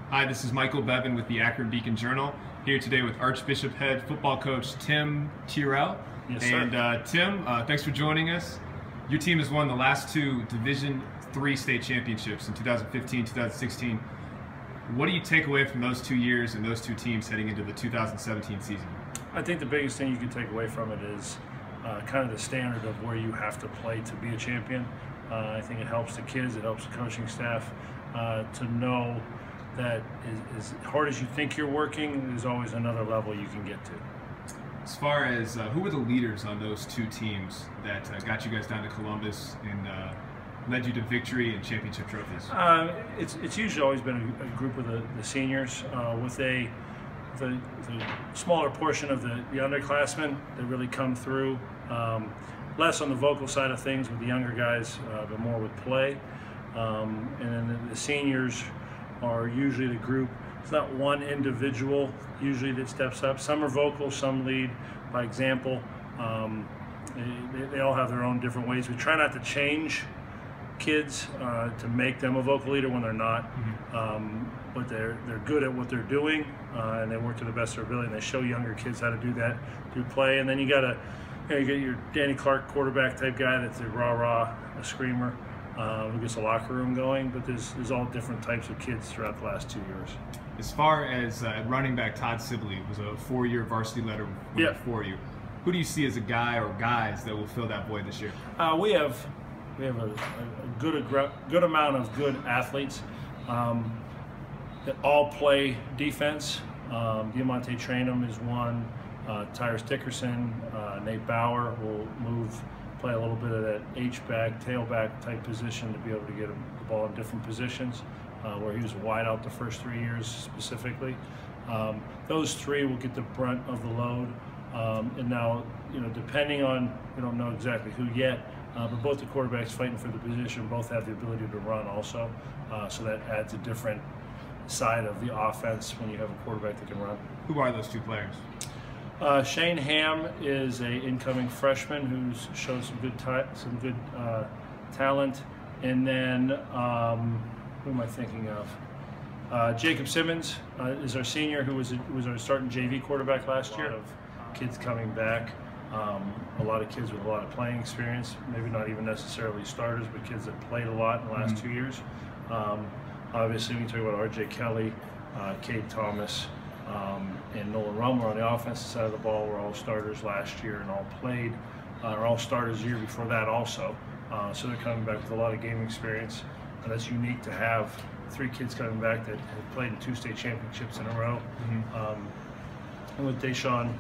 Hi, this is Michael Bevan with the Akron Beacon-Journal, here today with Archbishop head football coach Tim Tyrrell. Yes, sir. And Tim, thanks for joining us. Your team has won the last two Division III state championships in 2015, 2016. What do you take away from those 2 years and those two teams heading into the 2017 season? I think the biggest thing you can take away from it is kind of the standard of where you have to play to be a champion. I think it helps the kids, it helps the coaching staff to know that as hard as you think you're working, there's always another level you can get to. As far as who were the leaders on those two teams that got you guys down to Columbus and led you to victory and championship trophies? It's usually always been a group of the seniors with the smaller portion of the underclassmen that really come through. Less on the vocal side of things with the younger guys, but more with play. And then the seniors are usually the group. It's not one individual usually that steps up. Some are vocal, some lead by example. They all have their own different ways. We try not to change kids to make them a vocal leader when they're not. But they're good at what they're doing, and they work to the best of their ability, and they show younger kids how to do that through play. And then you get your Danny Clark quarterback type guy that's a rah-rah, a screamer, who gets the locker room going. But there's all different types of kids throughout the last 2 years. As far as running back Todd Sibley was a 4-year varsity letter for you. Who do you see as a guy or guys that will fill that void this year? We have a good amount of good athletes that all play defense. Diamante Trainum is one. Tyrus Dickerson, Nate Bauer will play a little bit of that H-back, tailback type position to be able to get the ball in different positions, where he was wide out the first 3 years specifically. Those three will get the brunt of the load. And now, depending on, we don't know exactly who yet, but both the quarterbacks fighting for the position both have the ability to run also. So that adds a different side of the offense when you have a quarterback that can run. Who are those two players? Shane Ham is an incoming freshman who's shown some good talent, and then who am I thinking of? Jacob Simmons is our senior, who was our starting JV quarterback last year. A lot of kids coming back, a lot of kids with a lot of playing experience, maybe not even necessarily starters, but kids that played a lot in the last 2 years. Obviously, we talk about R.J. Kelly, Cade Thomas, and Nolan Rumler on the offensive side of the ball were all starters last year and all played, or all starters the year before that also. So they're coming back with a lot of game experience, and that's unique to have 3 kids coming back that have played in 2 state championships in a row. And with Deshaun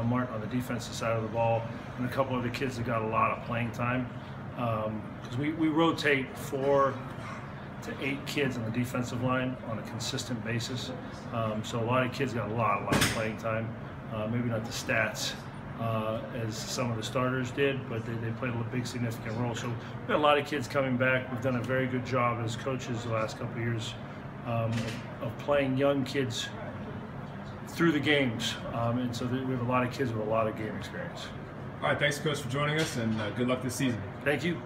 Martin on the defensive side of the ball, and a couple other kids that got a lot of playing time, because we rotate 4 to 8 kids on the defensive line on a consistent basis. So a lot of kids got a lot of playing time. Maybe not the stats as some of the starters did, but they played a big significant role. So we've got a lot of kids coming back. We've done a very good job as coaches the last couple of years of playing young kids through the games. And so we have a lot of kids with a lot of game experience. All right, thanks, Coach, for joining us, and good luck this season. Thank you.